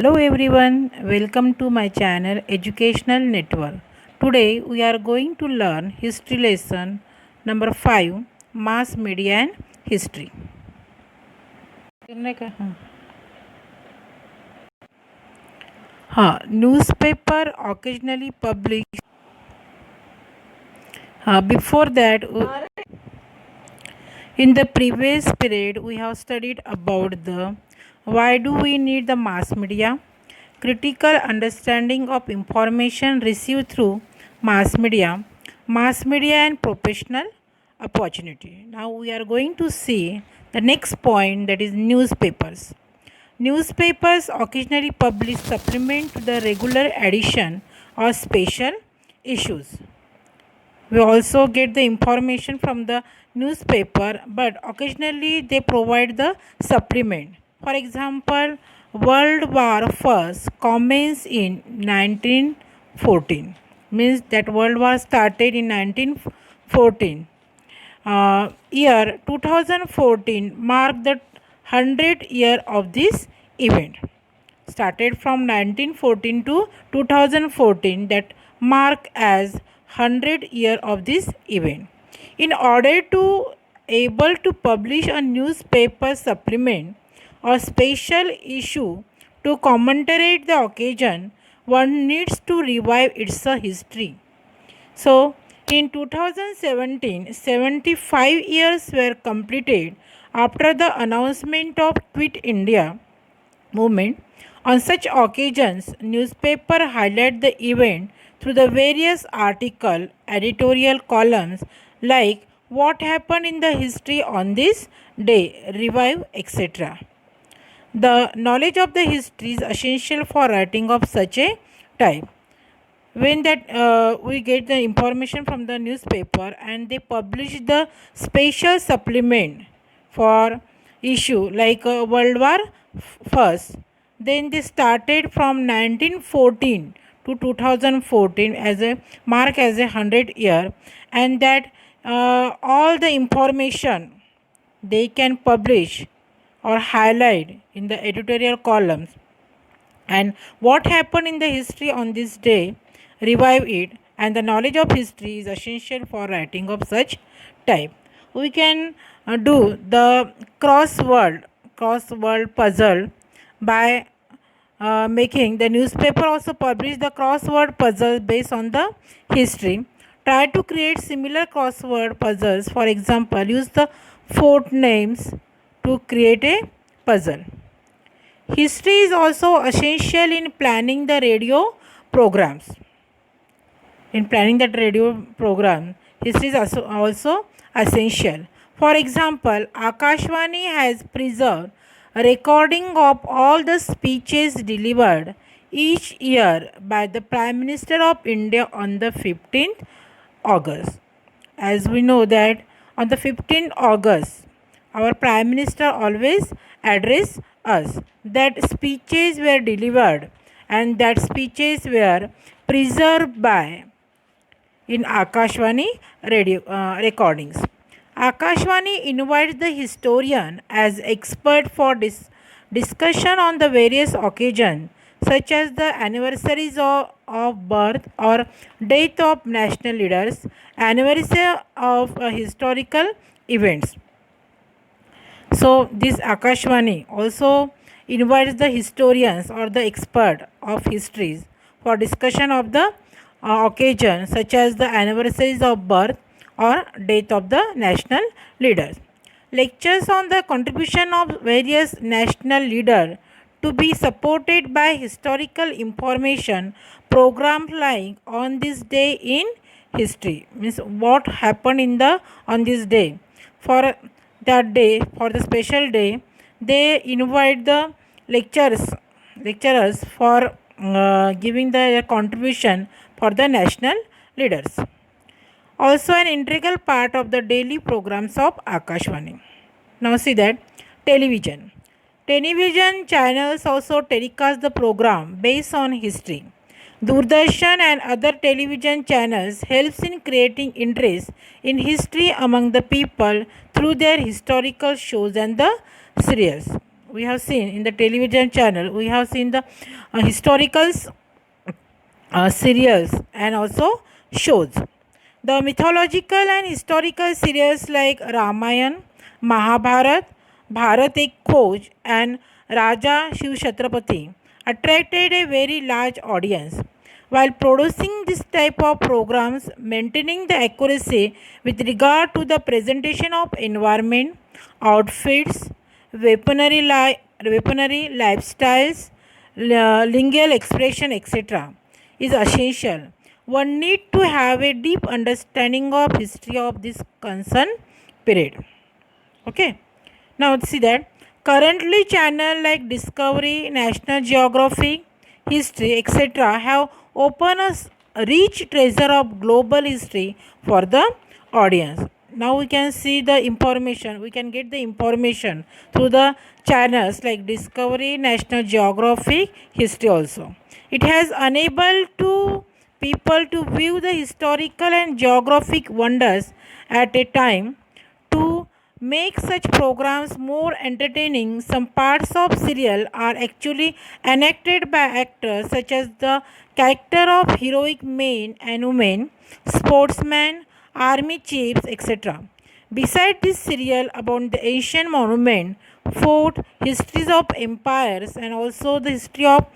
Hello everyone, welcome to my channel Educational Network. Today we are going to learn history lesson number 5, Mass Media and History. Newspaper occasionally publish. Before that, in the previous period, we have studied about the why do we need the mass media, critical understanding of information received through mass media and professional opportunity. Now we are going to see the next point, that is newspapers. Newspapers occasionally publish supplement to the regular edition or special issues. We also get the information from the newspaper, but occasionally they provide the supplement. For example, World War First commenced in 1914, means that World War started in 1914. Year 2014 marked the 100th year of this event. Started from 1914 to 2014, that mark as 100 year of this event. In order to able to publish a newspaper supplement or special issue to commemorate the occasion, one needs to revive its history. So, in 2017, 75 years were completed after the announcement of Quit India movement. On such occasions, newspaper highlight the event through the various article, editorial columns like what happened in the history on this day, revive, etc. The knowledge of the history is essential for writing of such a type. When that we get the information from the newspaper and they publish the special supplement for issue like World War First, then they started from 1914 to 2014 as a mark as a 100 year, and that all the information they can publish or highlight in the editorial columns, and what happened in the history on this day, revive it, and the knowledge of history is essential for writing of such type. We can do the crossword puzzle by making the newspaper also publish the crossword puzzle based on the history. Try to create similar crossword puzzles. For example, use the fort names to create a puzzle. History is also essential in planning the radio programs. In planning that radio program, history is also essential. For example, Akashvani has preserved a recording of all the speeches delivered each year by the Prime Minister of India on the 15th August. As we know that on the 15th August, our Prime Minister always address us. That speeches were delivered and that speeches were preserved by in Akashvani radio recordings. Akashvani invites the historian as expert for discussion on the various occasions such as the anniversaries of birth or death of national leaders, anniversary of historical events. So this Akashvani also invites the historians or the expert of histories for discussion of the occasion such as the anniversaries of birth or death of the national leaders. Lectures on the contribution of various national leaders to be supported by historical information programs like on this day in history, means what happened in the on this day. For that day, for the special day, they invite the lecturers for giving the contribution for the national leaders. Also an integral part of the daily programs of Akashvani. Now see that television. Television channels also telecast the program based on history. Doordarshan and other television channels helps in creating interest in history among the people through their historical shows and the serials. we have seen in the television channel, we have seen the historical serials and also shows. The mythological and historical serials like Ramayan, Mahabharat, Bharat Ek Khoj, and Raja Shiv Chhatrapati attracted a very large audience. While producing this type of programs, maintaining the accuracy with regard to the presentation of environment, outfits, weaponry lifestyles, lingual expression, etc., is essential. One need to have a deep understanding of history of this concerned period. Okay. Now see that currently channel like Discovery, National Geographic, History, etc. have opened a rich treasure of global history for the audience. Now we can see the information. We can get the information through the channels like Discovery, National Geographic, History also. It has enabled to people to view the historical and geographic wonders at a time. To make such programs more entertaining, some parts of serial are actually enacted by actors such as the character of heroic men and women, sportsmen, army chiefs, etc. Beside this serial about the ancient monument, fort, histories of empires, and also the history of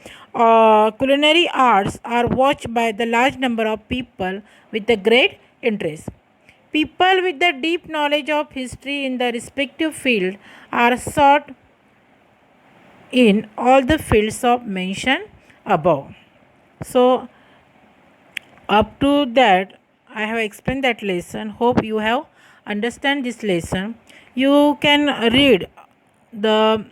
culinary arts are watched by the large number of people with a great interest. People with the deep knowledge of history in the respective field are sought in all the fields of mention above. So up to that, I have explained that lesson. Hope you have understand this lesson. You can read the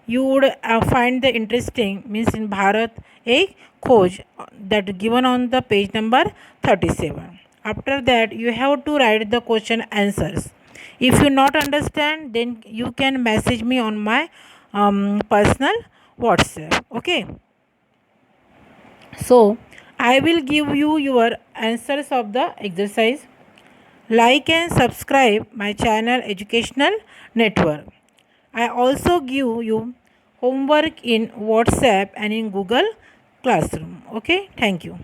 you would find the interesting means in Bharat Ek Khoj that given on the page number 37. After that, you have to write the question answers. If you not understand, then you can message me on my personal WhatsApp. Okay. So I will give you your answers of the exercise. Like and subscribe my channel Educational Network. I also give you homework in WhatsApp and in Google Classroom. Okay, thank you.